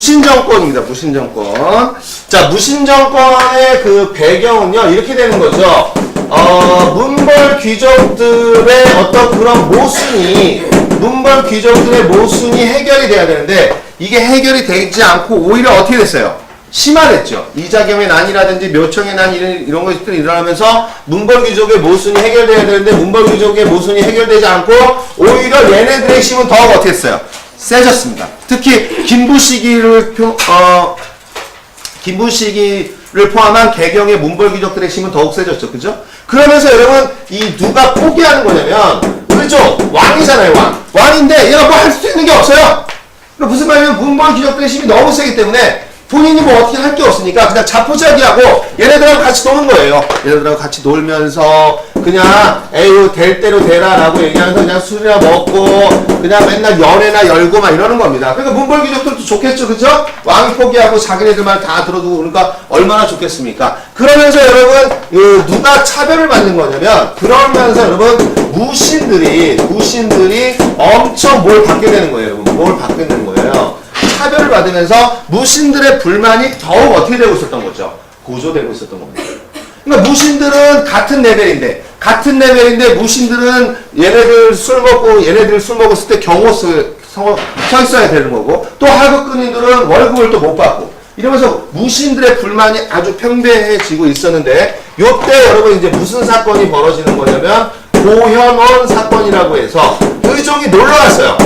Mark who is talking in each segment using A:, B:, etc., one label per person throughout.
A: 무신정권입니다. 무신정권. 자, 무신정권의 그 배경은요, 이렇게 되는 거죠. 문벌 귀족들의 어떤 그런 문벌 귀족들의 모순이 해결이 돼야 되는데, 이게 해결이 되지 않고 오히려 어떻게 됐어요? 심화됐죠. 이자겸의 난이라든지 묘청의 난 이런 것들이 일어나면서 문벌 귀족의 모순이 해결돼야 되는데, 문벌 귀족의 모순이 해결되지 않고 오히려 얘네들의 힘은 더욱 어떻게 했어요? 세졌습니다. 특히 김부시기를 포함한 개경의 문벌귀족들의 힘은 더욱 세졌죠. 그죠? 그러면서 여러분, 이 누가 포기하는 거냐면, 그렇죠? 왕이잖아요, 왕인데 얘가 뭐 할 수 있는 게 없어요. 그러니까 무슨 말이냐면 문벌귀족들의 힘이 너무 세기 때문에 본인이 뭐 어떻게 할 게 없으니까 그냥 자포자기하고 얘네들하고 같이 노는 거예요. 얘네들하고 같이 놀면서 그냥 에휴 될 대로 되라라고 얘기하면서 그냥 술이나 먹고 그냥 맨날 연애나 열고 막 이러는 겁니다. 그러니까 문벌귀족들도 좋겠죠, 그죠? 왕이 포기하고 자기네들 말 다 들어두고 그러니까 얼마나 좋겠습니까? 그러면서 여러분 누가 차별을 받는 거냐면, 그러면서 여러분 무신들이 엄청 뭘 받게 되는 거예요, 여러분. 뭘 받게 되는 거예요. 차별을 받으면서 무신들의 불만이 더욱 어떻게 되고 있었던 거죠? 고조되고 있었던 겁니다. 그러니까 무신들은 같은 레벨인데 무신들은 얘네들 술 먹었을 때 경호 서 있어야 되는 거고, 또 하급근인들은 월급을 또 못 받고, 이러면서 무신들의 불만이 아주 팽배해지고 있었는데, 요때 여러분 이제 무슨 사건이 벌어지는 거냐면 고현원 사건이라고 해서 의종이 놀러 갔어요.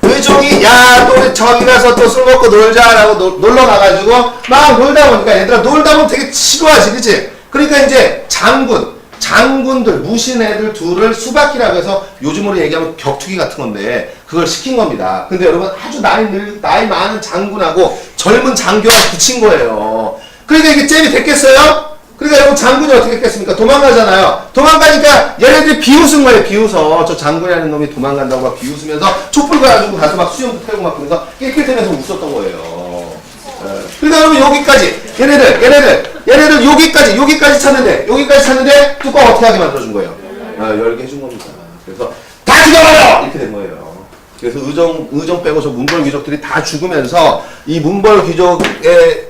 A: 의종이 야 또 저기 가서 또 술 먹고 놀자라고 놀러 가가지고 막 놀다 보니까 얘들아 놀다 보면 되게 지루하지, 그치? 그러니까 이제 장군들 무신 애들 둘을 수박이라고 해서 요즘으로 얘기하면 격투기 같은 건데 그걸 시킨 겁니다. 근데 여러분 아주 나이 많은 장군하고 젊은 장교가 붙인 거예요. 그러니까 이게 잼이 됐겠어요? 그러니까 여러분 장군이 어떻게 했겠습니까? 도망가잖아요. 도망가니까 얘네들이 비웃은 거예요. 비웃어. 저 장군이라는 놈이 도망간다고 막 비웃으면서 촛불 가지고 가서 막 수염도 태우고 막 그러면서 낄낄대면서 웃었던 거예요. 그러니까 여러분 여기까지 얘네들 여기까지 찾는데 뚜껑 어떻게 하게 만들어준 거예요? 열게 해준 겁니다. 그래서 다 죽여버려! 이렇게 된 거예요. 그래서 의정 빼고 저 문벌 귀족들이 다 죽으면서 이 문벌 귀족의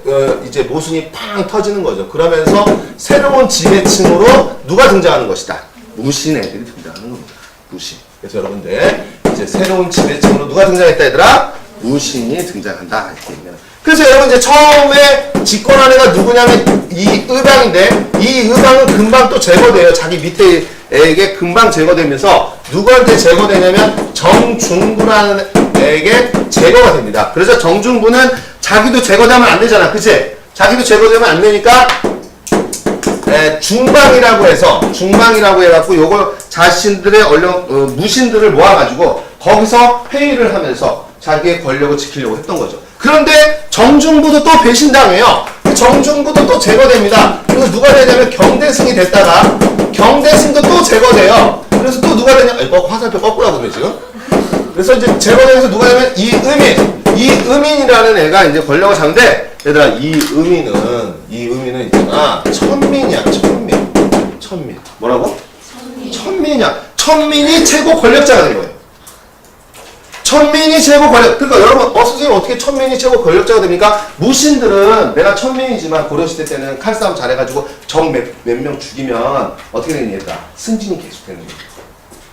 A: 이제 모순이 팡 터지는 거죠. 그러면서 새로운 지배층으로 누가 등장하는 것이다? 무신 애들이 등장하는 겁니다. 무신. 그래서 여러분들 이제 새로운 지배층으로 누가 등장했다 얘들아? 무신이 등장한다. 이렇게 얘기해요. 그래서 여러분 이제 처음에 집권한 애가 누구냐면 이 의방인데, 이 의방은 금방 또 제거돼요. 자기 밑에 애에게 금방 제거되면서 누구한테 제거되냐면 정중부라는 애에게 제거가 됩니다. 그래서 정중부는 자기도 제거되면 안 되잖아, 그치? 자기도 제거되면 안 되니까 중방이라고 해갖고 요걸 자신들의 무신들을 모아가지고 거기서 회의를 하면서 자기의 권력을 지키려고 했던 거죠. 그런데 정중부도 또 배신당해요. 정중부도 또 제거됩니다. 그래서 누가 되냐면 경대승이 됐다가 경대승도 또 제거돼요. 그래서 또 누가 되냐면 화살표 거꾸로 하거든요 지금. 그래서 이제 제거되면서 누가 되냐면 이의민이라는 애가 이제 권력을 잡는데, 얘들아 이의민은 있잖아 천민이야. 천민 뭐라고? 천민이야. 천민이 최고 권력자가 된 거예요. 천민이 최고 권력. 그러니까 여러분 선생님 어떻게 천민이 최고 권력자가 됩니까? 무신들은 내가 천민이지만 고려시대 때는 칼싸움 잘해가지고 적 몇 명 죽이면 어떻게 되는 얘들아? 승진이 계속 되는 거예요.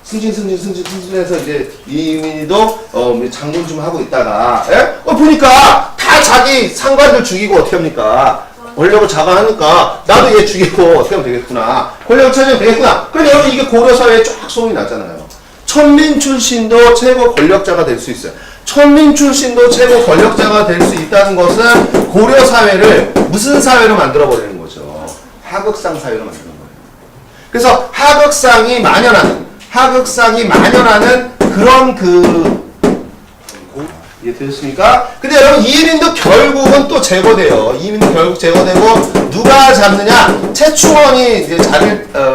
A: 승진해서 이제 이민이도 장군 좀 하고 있다가 보니까 다 자기 상관들 죽이고 어떻게 합니까? 권력을 자강하니까 나도 얘 죽이고 어떻게 하면 되겠구나. 권력을 차지하면 되겠구나. 그럼 여러분 이게 고려사회에 쫙 소문이 나잖아요. 천민 출신도 최고 권력자가 될 수 있어요. 천민 출신도 최고 권력자가 될 수 있다는 것은 고려 사회를 무슨 사회로 만들어버리는 거죠? 하극상 사회로 만드는 거예요. 그래서 하극상이 만연하는 그런 이해되셨습니까? 근데 여러분 이민도 결국은 또 제거돼요. 이민도 결국 제거되고 누가 잡느냐? 최충원이 이제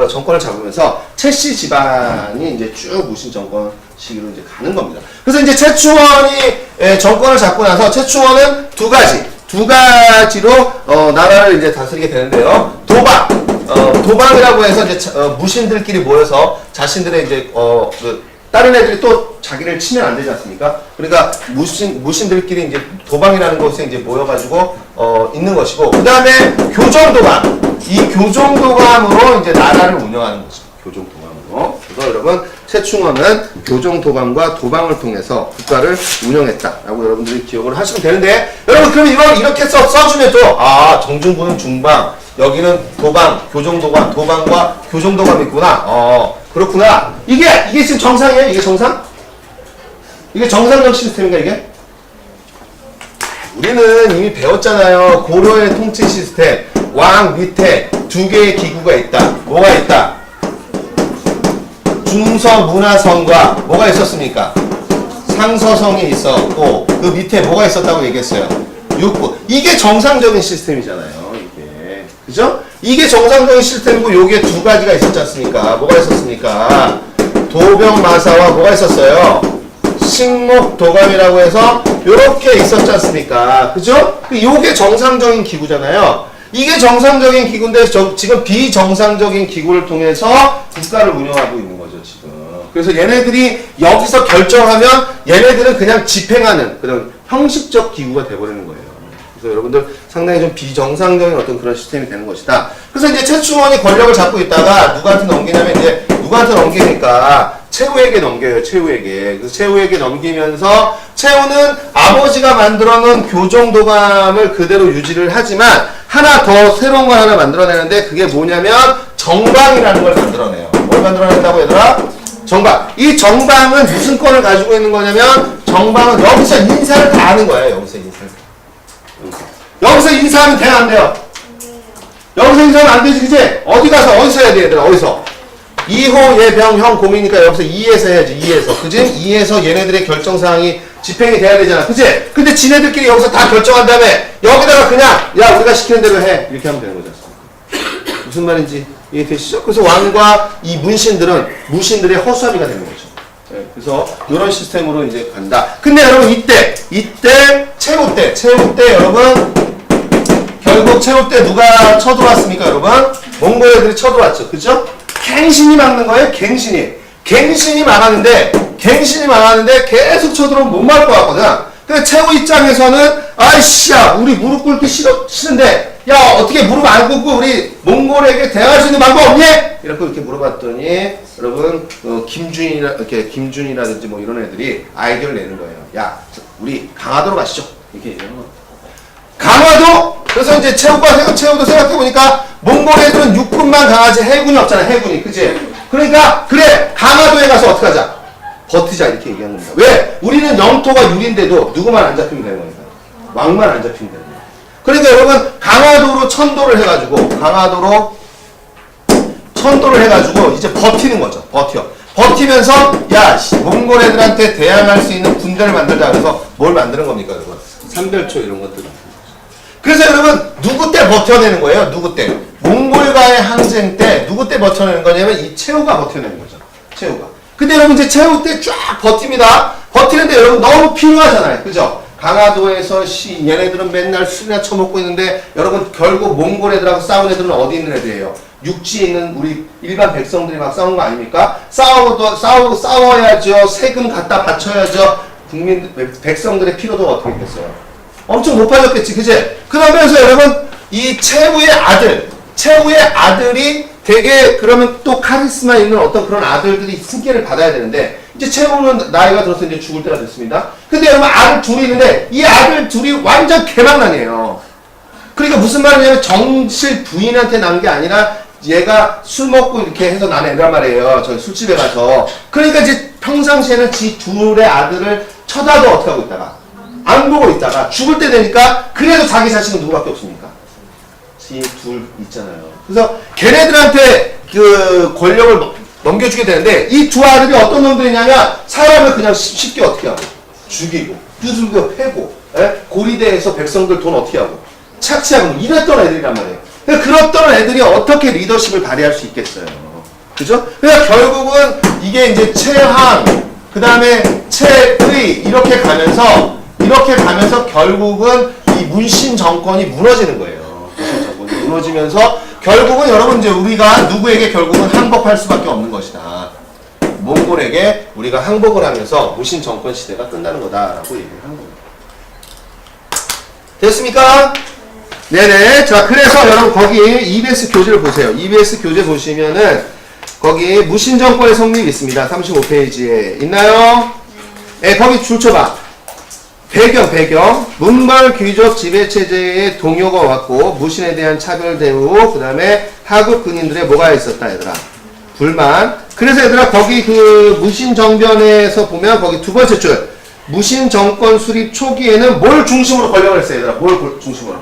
A: 정권을 잡으면서 최씨 집안이 이제 쭉 무신 정권 시기로 이제 가는 겁니다. 그래서 이제 최충원이 정권을 잡고 나서 최충원은 두 가지로 나라를 이제 다스리게 되는데요. 도박이라고 해서 이제 무신들끼리 모여서 자신들의 이제 다른 애들이 또 자기를 치면 안 되지 않습니까? 그러니까 무신들끼리 이제 도방이라는 곳에 이제 모여가지고 있는 것이고, 그 다음에 교정도감. 이 교정도감으로 이제 나라를 운영하는 거죠. 교정도감으로. 그래서 여러분 최충원은 교정도감과 도방을 통해서 국가를 운영했다라고 여러분들이 기억을 하시면 되는데, 여러분 그럼 이걸 이렇게 써주면 또 정중부는 중방, 여기는 도방, 교정도감, 도방과 교정도감이 있구나. 그렇구나. 이게 지금 정상이에요? 이게 정상? 이게 정상적 시스템인가 이게? 우리는 이미 배웠잖아요. 고려의 통치 시스템. 왕 밑에 두 개의 기구가 있다. 뭐가 있다? 중서문화성과 뭐가 있었습니까? 상서성이 있었고, 그 밑에 뭐가 있었다고 얘기했어요? 육부. 이게 정상적인 시스템이잖아요. 이게. 그죠? 이게 정상적인 시스템이고, 요게 두 가지가 있었지 않습니까? 뭐가 있었습니까? 도병마사와 뭐가 있었어요? 식목도감이라고 해서 요렇게 있었지 않습니까? 그죠? 요게 정상적인 기구잖아요. 이게 정상적인 기구인데 지금 비정상적인 기구를 통해서 국가를 운영하고 있는 거죠, 지금. 그래서 얘네들이 여기서 결정하면 얘네들은 그냥 집행하는 그런 형식적 기구가 돼버리는 거예요. 그래서 여러분들 상당히 좀 비정상적인 어떤 그런 시스템이 되는 것이다. 그래서 이제 최충원이 권력을 잡고 있다가 누구한테 넘기냐면 이제 누구한테 넘기니까 최후에게 넘겨요, 최후에게. 그래서 최후에게 넘기면서 최후는 아버지가 만들어 놓은 교정도감을 그대로 유지를 하지만 하나 더 새로운 걸 하나 만들어내는데 그게 뭐냐면 정방이라는 걸 만들어내요. 뭘 만들어낸다고 얘들아? 정방. 이 정방은 무슨 권을 가지고 있는 거냐면 정방은 여기서 인사를 다 하는 거예요. 여기서 인사를. 여기서 인사하면 돼요, 안 돼요? 여기서 인사하면 안 되지, 그치? 어디서 해야 돼, 얘들아? 어디서? 2호 예병 형 공이니까 여기서 2에서 해야지. 2에서. 그지? 2에서 얘네들의 결정사항이 집행이 돼야 되잖아. 그치? 근데 지네들끼리 여기서 다 결정한 다음에 여기다가 그냥 야 우리가 시키는 대로 해. 이렇게 하면 되는 거지. 무슨 말인지 이해되시죠? 그래서 왕과 이 무신들의 허수아비가 되는 거죠. 네, 그래서 이런 시스템으로 이제 간다. 근데 여러분 이때 최후 때 여러분 결국 최후 때 누가 쳐들어왔습니까 여러분? 몽골 애들이 쳐들어왔죠. 그죠? 갱신이 막는 거예요. 갱신이 막았는데 계속 쳐들어오면 못 막을 것 같거든. 근데 최후 입장에서는 아이씨야 우리 무릎 꿇기 싫은데 야 어떻게 무릎 안 꿇고 우리 몽골에게 대화할 수 있는 방법 없니? 이렇게 물어봤더니 여러분 김준이라든지 뭐 이런 애들이 아이디어를 내는 거예요. 야 우리 강화도로 가시죠. 이렇게 얘기하는 거예요. 강화도? 그래서 이제 최후도 생각해보니까 몽골 애들은 육군만 강하지 해군이 없잖아. 해군이. 그치? 그러니까 그래 강화도에 가서 어떻게 하자? 버티자 이렇게 얘기하는 겁니다. 왜? 우리는 영토가 유리인데도 누구만 안 잡히면 되는 거니까. 왕만 안 잡히면 되는 거예요. 그러니까 여러분 강화도로 천도를 해가지고 이제 버티는 거죠. 버티면서 야 몽골 애들한테 대항할 수 있는 군대를 만들자. 그래서 뭘 만드는 겁니까 여러분? 삼별초 이런 것들. 그래서 여러분 누구 때 버텨내는 거예요? 누구 때? 몽골과의 항쟁 때 누구 때 버텨내는 거냐면 이 최후가 버텨내는 거죠. 최후가. 근데 여러분 이제 최후 때 쫙 버팁니다. 버티는데 여러분 너무 필요하잖아요. 그죠? 강화도에서 얘네들은 맨날 술이나 처먹고 있는데 여러분 결국 몽골 애들하고 싸운 애들은 어디 있는 애들이에요? 육지에 있는 우리 일반 백성들이 막 싸우는 거 아닙니까? 싸워야죠. 세금 갖다 바쳐야죠. 백성들의 피로도가 어떻게 됐어요? 엄청 높아졌겠지, 그치? 그러면서 여러분, 이 최후의 아들이 되게 그러면 또 카리스마 있는 어떤 그런 아들들이 승계를 받아야 되는데, 이제 최후는 나이가 들어서 이제 죽을 때가 됐습니다. 근데 여러분, 아들 둘이 있는데, 이 아들 둘이 완전 개망난이에요. 그러니까 무슨 말이냐면, 정실 부인한테 난 게 아니라, 얘가 술 먹고 이렇게 해서 난 애란 말이에요. 저 술집에 가서. 그러니까 이제 평상시에는 지 둘의 아들을 쳐다도 어떻게 하고 있다가, 안 보고 있다가 죽을 때 되니까 그래도 자기 자식은 누구밖에 없습니까? 지 둘 있잖아요. 그래서 걔네들한테 그 권력을 넘겨주게 되는데 이 두 아들이 어떤 놈들이냐면 사람을 그냥 쉽게 어떻게 하고 죽이고 두들겨 패고 고리대에서 백성들 돈 어떻게 하고 착취하고 이랬던 애들이란 말이에요. 그랬던 애들이 어떻게 리더십을 발휘할 수 있겠어요. 그죠? 그러니까 결국은 이게 이제 최항 그 다음에 최의 이렇게 가면서 결국은 이 문신 정권이 무너지는 거예요. 문신 정권이 무너지면서 결국은 여러분 이제 우리가 누구에게 결국은 항복할 수밖에 없는 것이다. 몽골에게 우리가 항복을 하면서 무신 정권 시대가 끝나는 거다라고 얘기를 한 겁니다. 됐습니까? 네네. 자, 그래서 여러분 거기 EBS 교재를 보세요. EBS 교재 보시면은 거기 무신 정권의 성립이 있습니다. 35페이지에 있나요? 네, 거기 줄 쳐봐. 배경. 문벌 귀족 지배체제의 동요가 왔고, 무신에 대한 차별 대우, 그 다음에 하급 군인들의 뭐가 있었다, 얘들아. 불만. 그래서 얘들아, 거기 그 무신 정변에서 보면 거기 두 번째 줄. 무신 정권 수립 초기에는 뭘 중심으로 권력을 했어요, 얘들아. 뭘 중심으로?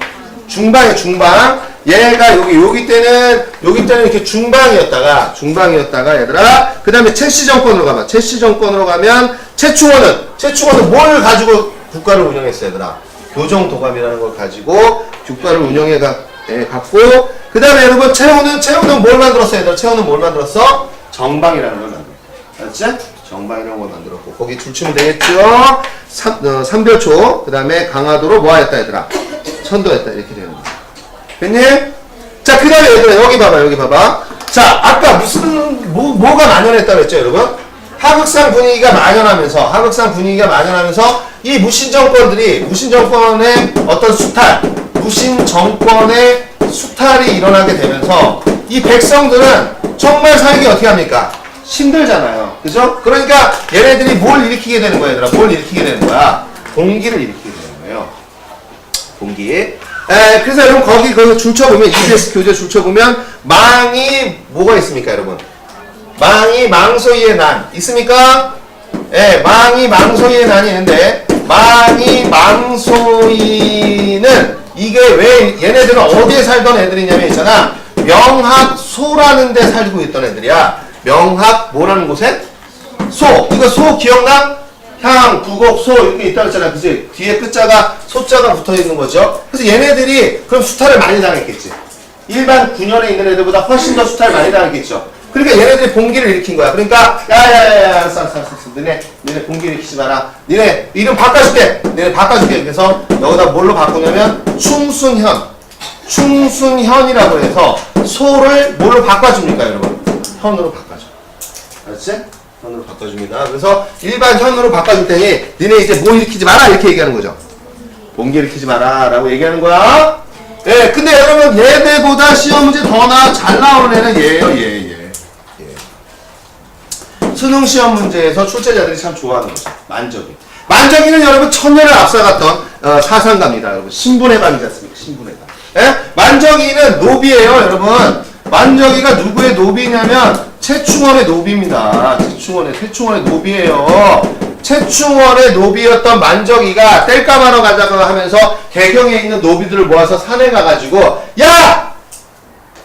A: 중방이야, 중방. 얘가 여기 때는 이렇게 중방이었다가, 얘들아. 그 다음에 최씨 정권으로 가면, 최충원은 뭘 가지고 국가를 운영했어요, 얘들아. 교정도감이라는 걸 가지고 국가를 운영해 갖고, 그 다음에 여러분, 채호는 뭘 만들었어요, 얘들아? 채호는 뭘 만들었어? 정방이라는 걸 만들었어. 알았지? 정방이라는 걸 만들었고, 거기 줄치면 되겠죠? 삼별초, 그 다음에 강화도로 뭐 했다, 얘들아? 천도했다, 이렇게 되는 거야. 됐니? 자, 그 다음에 얘들아, 여기 봐봐. 자, 아까 뭐가 만연했다고 했죠, 여러분? 하극상 분위기가 만연하면서 이 무신 정권의 어떤 무신 정권의 수탈이 일어나게 되면서 이 백성들은 정말 살기 어떻게 합니까? 힘들잖아요. 그죠? 그러니까 얘네들이 뭘 일으키게 되는 거야, 얘들아? 봉기를 일으키게 되는 거예요. 봉기. 그래서 여러분 거기 그 줄쳐보면 EBS 교재 줄쳐보면 망이 뭐가 있습니까, 여러분? 망이 망소이의 난 있습니까? 망이 망소이의 난이 있는데, 망이 망소이는 이게 왜 얘네들은 어디에 살던 애들이냐면 있잖아, 명학소라는 데 살고 있던 애들이야. 명학 뭐라는 곳에? 소. 이거 소 기억나? 향, 부곡, 소 이렇게 있다고 했잖아. 그치? 뒤에 끝자가 소자가 붙어 있는 거죠. 그래서 얘네들이 그럼 수탈을 많이 당했겠지. 일반 군현에 있는 애들보다 훨씬 더 수탈을 많이 당했겠죠. 그러니까 얘네들이 봉기를 일으킨 거야. 그러니까 야야야야 알았어. 니네 봉기 일으키지 마라. 니네 이름 바꿔줄게. 그래서 여기다 뭘로 바꾸냐면 충순현이라고 해서 소를 뭘로 바꿔줍니까, 여러분? 현으로 바꿔줘. 알았지? 현으로 바꿔줍니다. 그래서 일반 현으로 바꿔줄 테니 니네 이제 뭐 일으키지 마라 이렇게 얘기하는 거죠. 봉기 일으키지 마라 라고 얘기하는 거야. 예, 근데 여러분 얘네보다 시험 문제 더 잘 나오는 애는 얘예요. 수능 시험 문제에서 출제자들이 참 좋아하는 거죠. 만적이는 여러분 천년을 앞서갔던 사상가입니다. 여러분 신분의 밤이지 않습니까? 신분의 밤. 예? 만적이는 노비예요, 여러분. 만적이가 누구의 노비냐면 최충원의 노비입니다. 최충원의 노비예요. 최충원의 노비였던 만적이가 땔감하러 가자고 하면서 개경에 있는 노비들을 모아서 산에 가가지고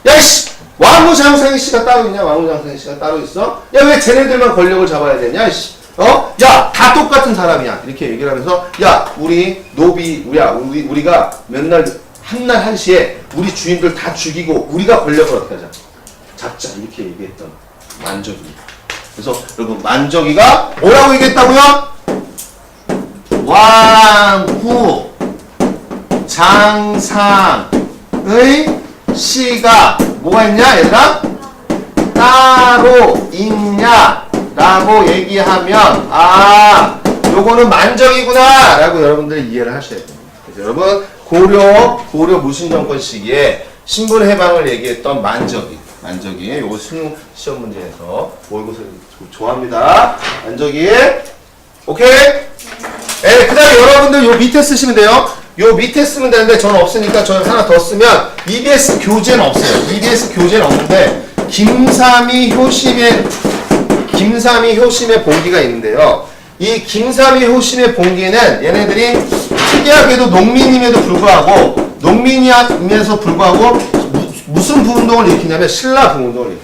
A: 야이씨! 왕후장생이 씨가 따로 있냐? 왕후장생이 씨가 따로 있어? 야, 왜 쟤네들만 권력을 잡아야 되냐? 씨. 야, 다 똑같은 사람이야. 이렇게 얘기를 하면서, 야, 우리 노비, 우리가 맨날, 한날 한시에 우리 주인들 다 죽이고, 우리가 권력을 어떻게 하자? 잡자. 이렇게 얘기했던 만적입니다. 그래서, 여러분, 만적이가 뭐라고 얘기했다고요? 왕후장상의 씨가 뭐가 있냐, 얘들아? 따로 있냐? 라고 얘기하면, 요거는 만적이구나! 라고 여러분들이 이해를 하셔야 됩니다. 그래서 여러분, 고려 무신정권 시기에 신분해방을 얘기했던 만적이, 요거 수능 시험 문제에서 모의고사 좋아합니다. 만적이. 오케이? 그 다음에 여러분들 요 밑에 쓰시면 돼요. 요 밑에 쓰면 되는데 저는 없으니까 저는 하나 더 쓰면 EBS 교재는 없어요. EBS 교재는 없는데 김삼이 효심의 봉기가 있는데요. 이 김삼이 효심의 봉기는 얘네들이 특이하게도 농민임에도 불구하고 무슨 부운동을 일으키냐면 신라 부운동을 일으킵니다.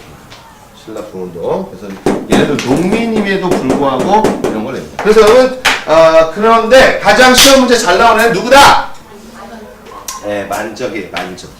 A: 신라 부운동. 그래서 얘네들 농민임에도 불구하고 이런 걸 냅니다. 그래서 여러분 그런데 가장 시험 문제 잘 나오는 애는 누구다? 만적이에요, 만적.